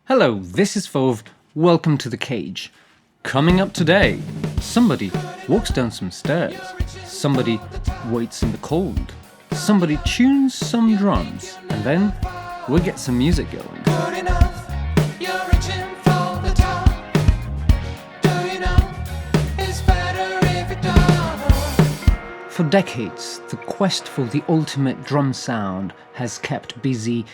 Hello, this is Fove. Welcome to the cage. Coming up today, somebody walks down some stairs. Somebody waits in the cold. Somebody tunes some drums. And then we'll get some music going. Good enough, you're reaching for the top. Do you know it's better if it does? For decades, the quest for the ultimate drum sound has kept busy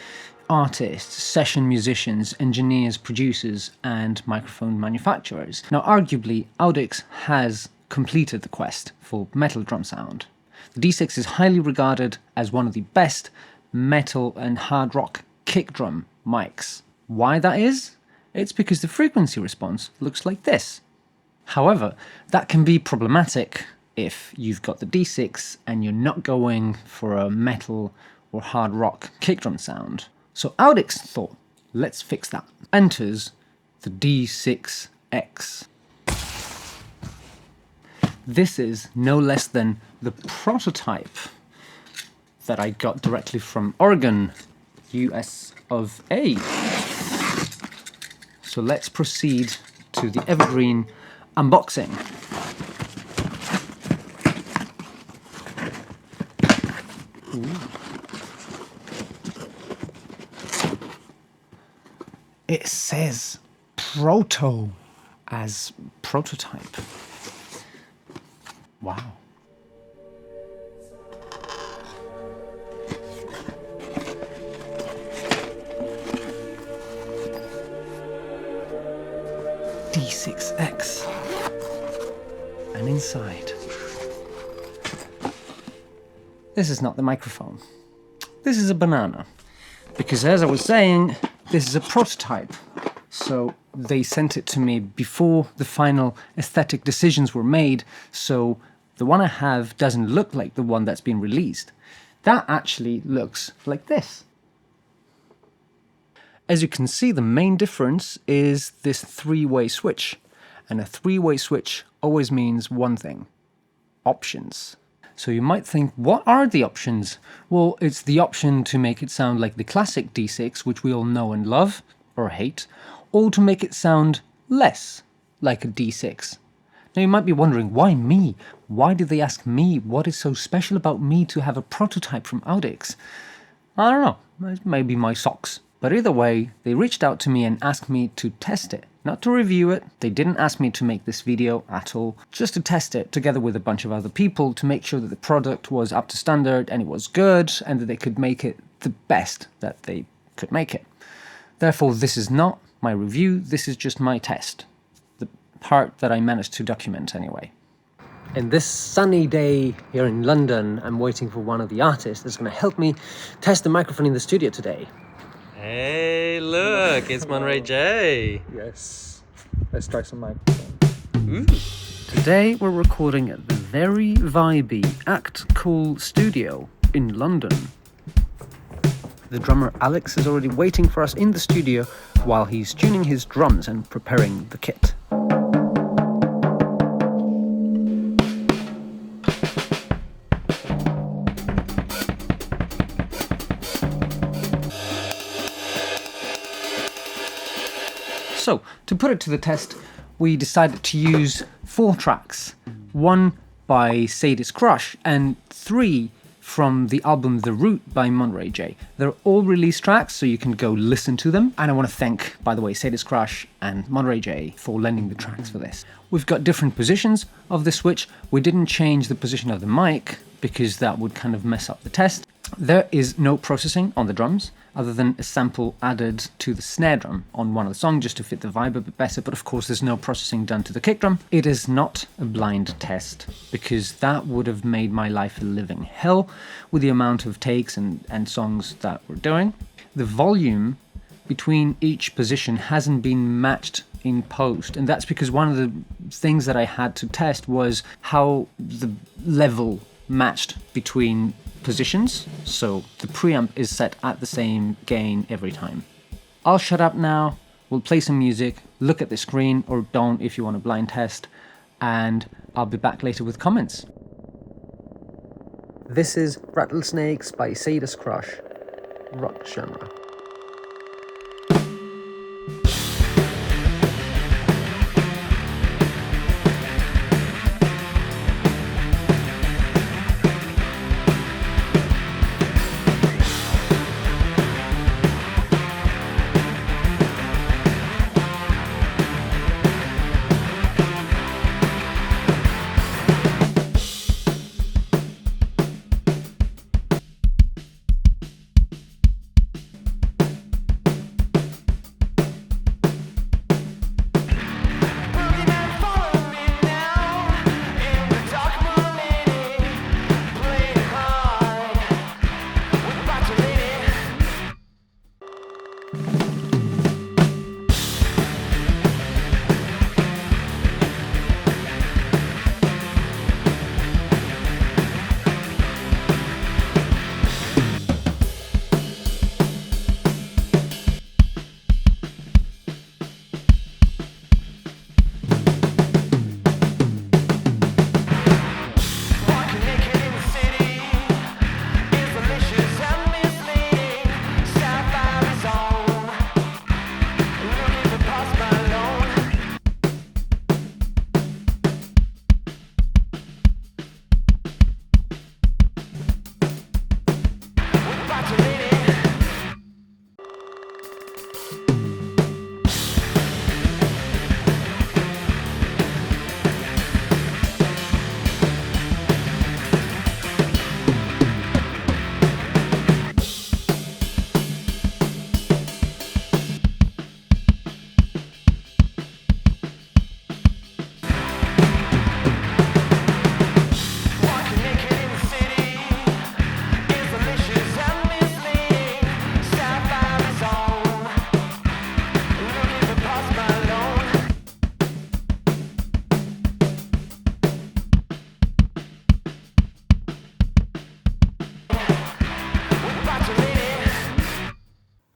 artists, session musicians, engineers, producers, and microphone manufacturers. Now, arguably, Audix has completed the quest for metal drum sound. The D6 is highly regarded as one of the best metal and hard rock kick drum mics. Why that is? It's because the frequency response looks like this. However, that can be problematic if you've got the D6 and you're not going for a metal or hard rock kick drum sound. So Audix thought, let's fix that. Enters the D6X. This is no less than the prototype that I got directly from Oregon, US of A. So let's proceed to the evergreen unboxing. Ooh. It says proto as prototype. Wow. D6X. And inside. This is not the microphone. This is a banana. Because as I was saying, this is a prototype. So they sent it to me before the final aesthetic decisions were made. So the one I have doesn't look like the one that's been released. That actually looks like this. As you can see, the main difference is this three-way switch. And a three-way switch always means one thing: options. So you might think, what are the options? Well, it's the option to make it sound like the classic D6, which we all know and love, or hate, or to make it sound less like a D6. Now you might be wondering, why me? Why did they ask me? What is so special about me to have a prototype from Audix? I don't know, maybe my socks. But either way, they reached out to me and asked me to test it, not to review it. They didn't ask me to make this video at all, just to test it together with a bunch of other people to make sure that the product was up to standard and it was good and that they could make it the best that they could make it. Therefore, this is not my review, this is just my test. The part that I managed to document anyway. In this sunny day here in London, I'm waiting for one of the artists that's going to help me test the microphone in the studio today. Hey, look, it's Monterey J. Yes. Let's try some microphone. Today we're recording at the very vibey Act Cool studio in London. The drummer Alex is already waiting for us in the studio while he's tuning his drums and preparing the kit. So, to put it to the test, we decided to use 4 tracks. 1 by Sadie's Crush and 3 from the album The Root by Monterey J. They're all released tracks, so you can go listen to them. And I want to thank, by the way, Sadie's Crush and Monterey J for lending the tracks for this. We've got different positions of the switch. We didn't change the position of the mic because that would kind of mess up the test. There is no processing on the drums, other than a sample added to the snare drum on one of the songs just to fit the vibe a bit better, but of course there's no processing done to the kick drum. It is not a blind test, because that would have made my life a living hell with the amount of takes and songs that we're doing. The volume between each position hasn't been matched in post, and that's because one of the things that I had to test was how the level matched between positions, so the preamp is set at the same gain every time. I'll shut up now, we'll play some music, look at the screen, or don't if you want a blind test, and I'll be back later with comments. This is Rattlesnakes by Sadie's Crush, rock genre.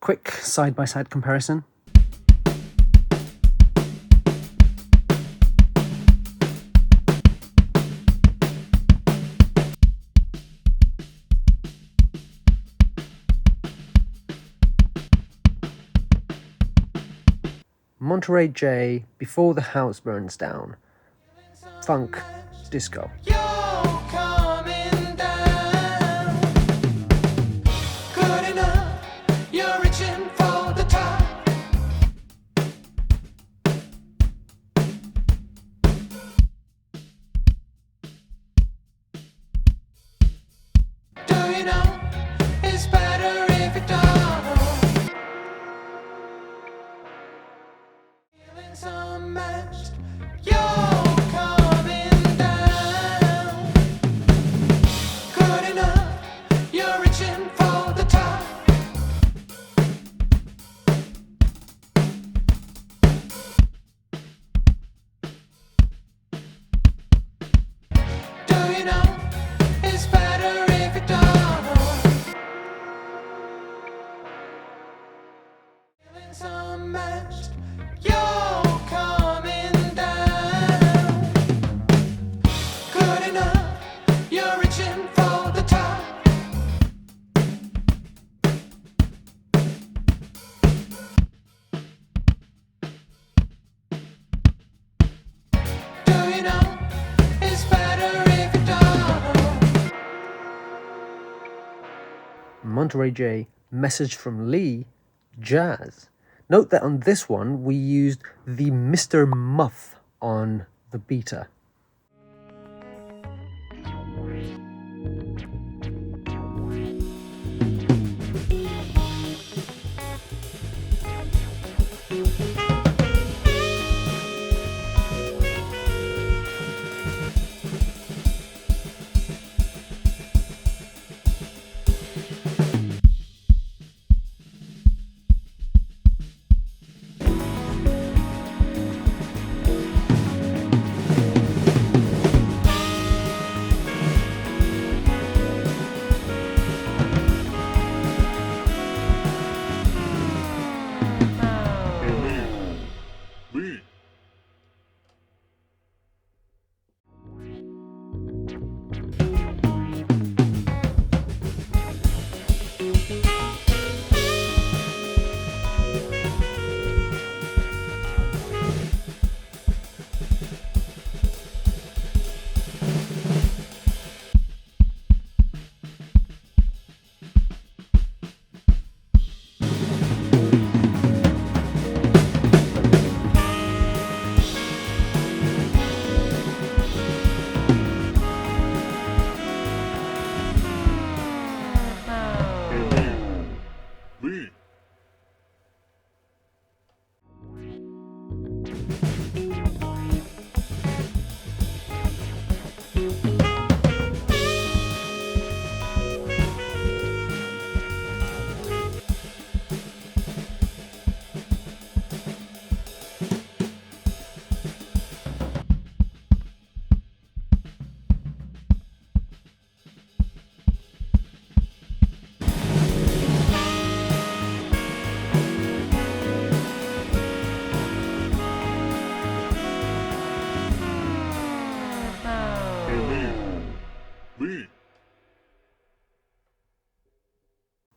quick side-by-side comparison. Monterey J, Before the House Burns Down. Funk, disco. You're coming down. Good enough. You're reaching for the top. Do you know it's better if it don't? Feelings unmatched. You're coming down. Good enough. You're reaching for the top. Do you know it's better if it don't? Feelings unmatched. You're coming down. Good enough. You're reaching for the top. Do you know it's better if it don't? Monterey J, Message from Lee, jazz. Note that on this one we used the Mr. Muff on the beta.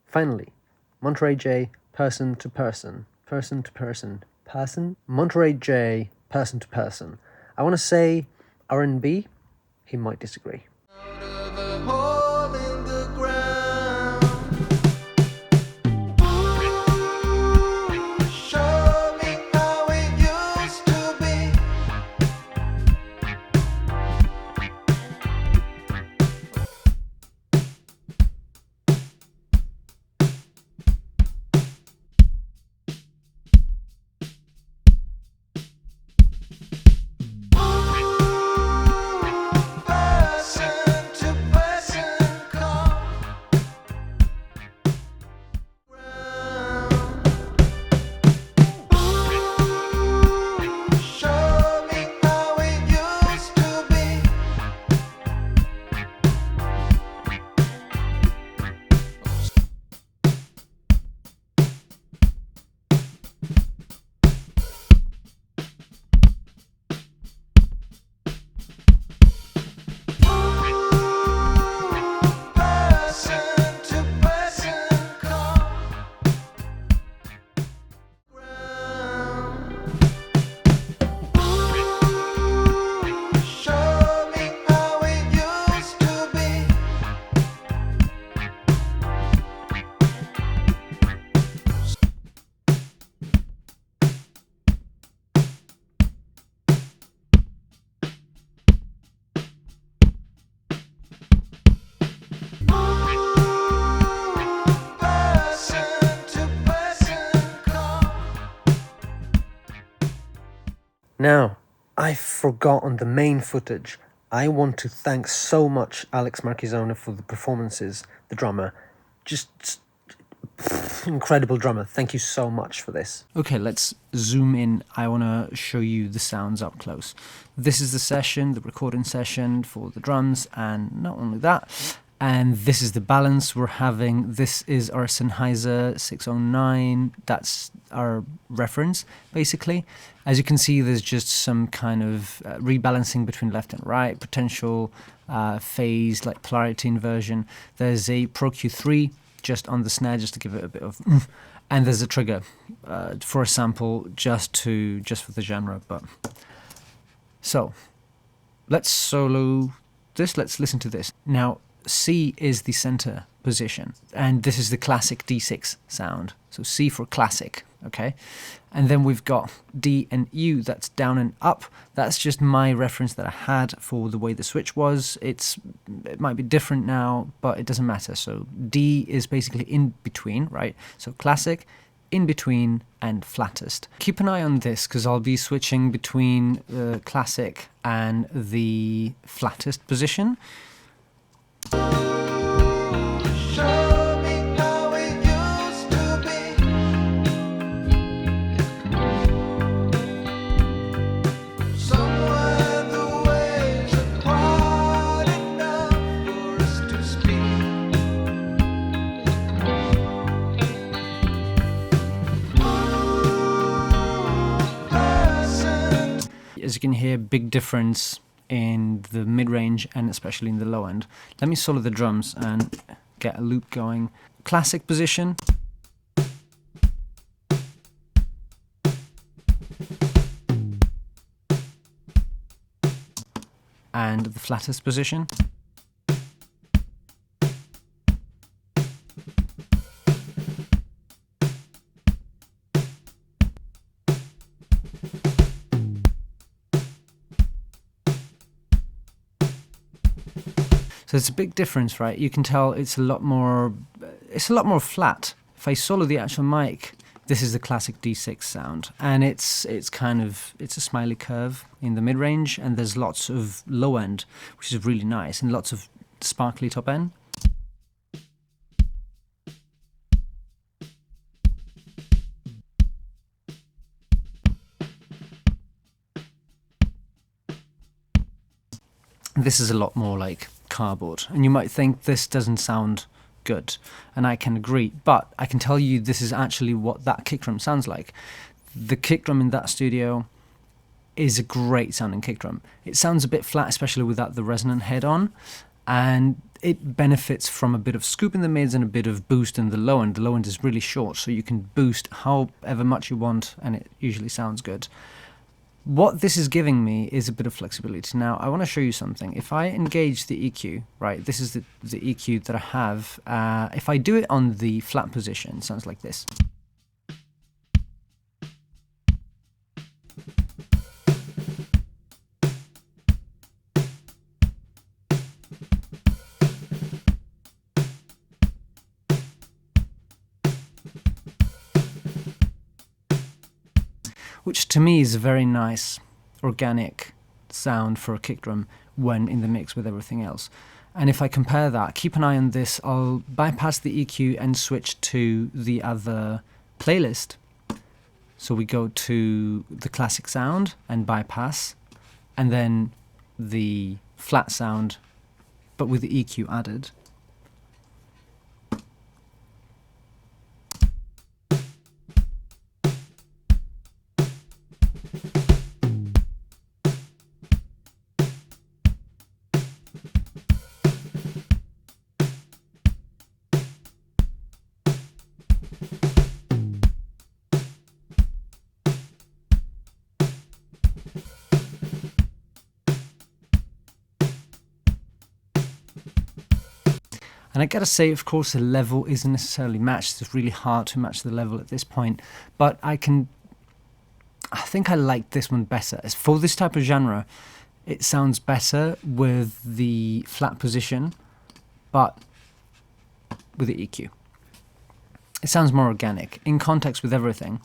Finally, Monterey J, person to person, person to person, person. Monterey J, person to person. I want to say R&B. He might disagree. Out of a hole in the ground. Ooh, show me how it used to be. Person to person. Now, I've forgotten the main footage. I want to thank so much Alex Marchizona for the performances, the drummer. Just incredible drummer. Thank you so much for this. Okay, let's zoom in. I want to show you the sounds up close. This is the session, the recording session for the drums, and not only that, and this is the balance we're having. This is our Sennheiser 609. That's our reference, basically. As you can see, there's just some kind of rebalancing between left and right, potential phase, like polarity inversion. There's a Pro Q3 just on the snare, just to give it a bit of and there's a trigger for a sample just for the genre. But so let's solo this. Let's listen to this. Now, C is the center position, and this is the classic D6 sound. So C for classic, okay? And then we've got D and U, that's down and up. That's just my reference that I had for the way the switch was. It might be different now, but it doesn't matter. So D is basically in between, right? So classic, in between, and flattest. Keep an eye on this, because I'll be switching between the classic and the flattest position. Show me how it used to be. Somewhere the waves are wide enough for us to speak. Person. As you can hear, big difference in the mid-range and especially in the low end. Let me solo the drums and get a loop going. Classic position. And the flattest position. So it's a big difference, right? You can tell it's a lot more flat. If I solo the actual mic, this is the classic D6 sound, and it's a smiley curve in the mid range, and there's lots of low end, which is really nice, and lots of sparkly top end. This is a lot more like cardboard, and you might think this doesn't sound good, and I can agree, but I can tell you this is actually what that kick drum sounds like. The kick drum in that studio is a great sounding kick drum. It sounds a bit flat, especially without the resonant head on, and it benefits from a bit of scoop in the mids and a bit of boost in the low end. The low end is really short, so you can boost however much you want, and it usually sounds good. What this is giving me is a bit of flexibility. Now, I want to show you something. If I engage the EQ, right, this is the EQ that I have. If I do it on the flat position, it sounds like this. Which to me is a very nice organic sound for a kick drum when in the mix with everything else. And if I compare that, keep an eye on this, I'll bypass the EQ and switch to the other playlist. So we go to the classic sound and bypass, and then the flat sound, but with the EQ added. And I gotta say, of course, the level isn't necessarily matched. It's really hard to match the level at this point. But I think I like this one better. As for this type of genre, it sounds better with the flat position, but with the EQ. It sounds more organic, in context with everything.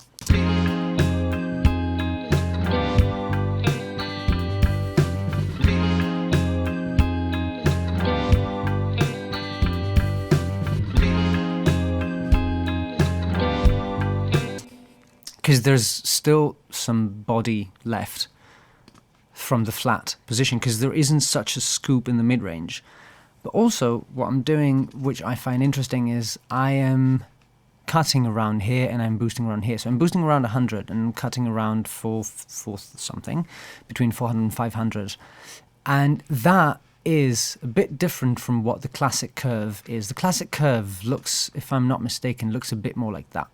because there's still some body left from the flat position, because there isn't such a scoop in the mid-range. But also what I'm doing, which I find interesting, is I am cutting around here and I'm boosting around here. So I'm boosting around 100 and cutting around for something between 400 and 500. And that is a bit different from what the classic curve is. The classic curve looks, if I'm not mistaken, looks a bit more like that.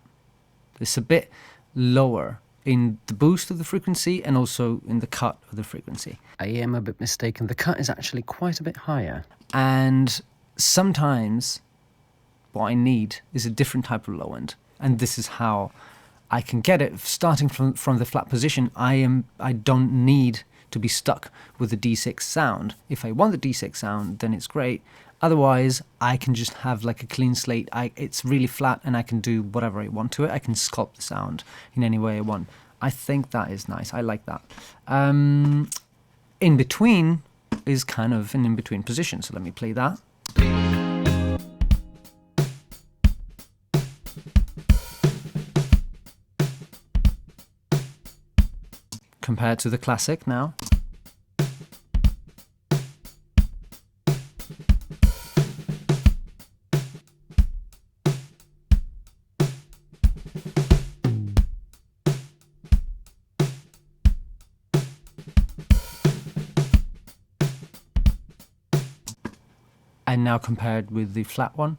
It's a bit lower in the boost of the frequency and also in the cut of the frequency. I am a bit mistaken. The cut is actually quite a bit higher. And sometimes what I need is a different type of low end. And this is how I can get it. Starting from the flat position, I don't need to be stuck with the D6 sound. If I want the D6 sound, then it's great. Otherwise, I can just have like a clean slate. It's really flat and I can do whatever I want to it. I can sculpt the sound in any way I want. I think that is nice. I like that. In between is kind of an in-between position. So let me play that. Compared to the classic now. And now compared with the flat one.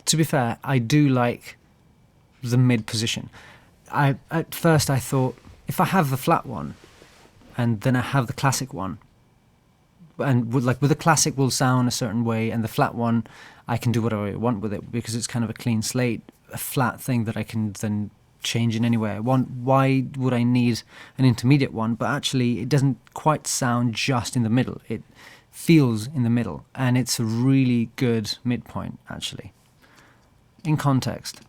To be fair, I do like the mid position. At first I thought, if I have the flat one and then I have the classic one, and with the classic will sound a certain way, and the flat one I can do whatever I want with it because it's kind of a clean slate, a flat thing that I can then change in any way I want. Why would I need an intermediate one? But actually it doesn't quite sound just in the middle. It feels in the middle, and it's a really good midpoint actually. In context.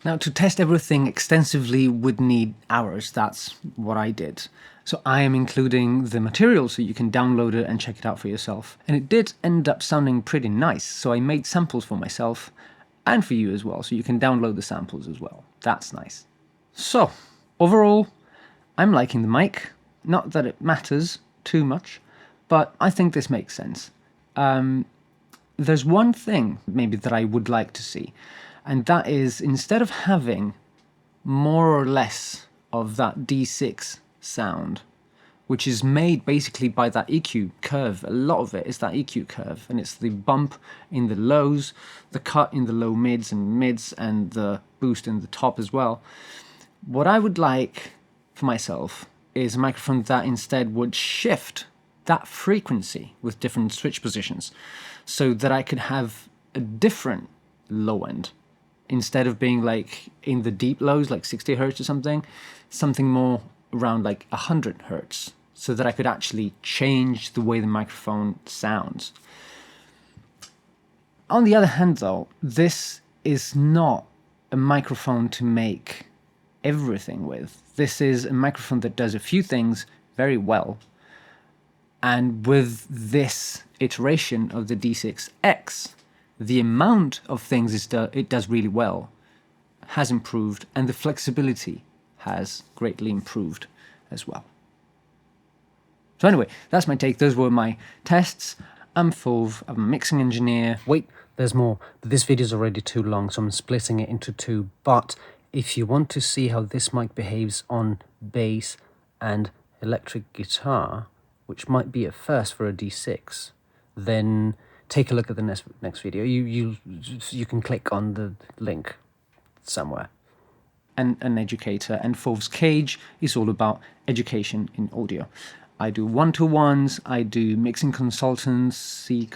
Now, to test everything extensively would need hours. That's what I did. So I am including the material so you can download it and check it out for yourself. And it did end up sounding pretty nice. So I made samples for myself and for you as well. So you can download the samples as well. That's nice. So overall, I'm liking the mic. Not that it matters too much, but I think this makes sense. There's one thing maybe that I would like to see. And that is, instead of having more or less of that D6 sound, which is made basically by that EQ curve, a lot of it is that EQ curve, and it's the bump in the lows, the cut in the low mids, and the boost in the top as well. What I would like for myself is a microphone that instead would shift that frequency with different switch positions, so that I could have a different low end. Instead of being like in the deep lows, like 60 hertz or something more around like 100 hertz, so that I could actually change the way the microphone sounds. On the other hand though, this is not a microphone to make everything with. This is a microphone that does a few things very well. And with this iteration of the D6X, the amount of things it does really well has improved, and the flexibility has greatly improved as well. So anyway, that's my take. Those were my tests. I'm Fulv, I'm a mixing engineer. Wait, there's more, but this video is already too long, so I'm splitting it into two. But if you want to see how this mic behaves on bass and electric guitar, which might be a first for a D6, then take a look at the next video. You can click on the link somewhere. an educator, and Fov's Cage is all about education in audio. I do one-to-ones, I do mixing consultancy,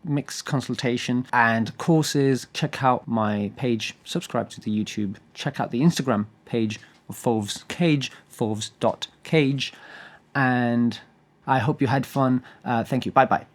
mix consultation, and courses. Check out my page, subscribe to the YouTube, check out the Instagram page of Fov's Cage, fovs.cage, and I hope you had fun. Thank you. Bye-bye.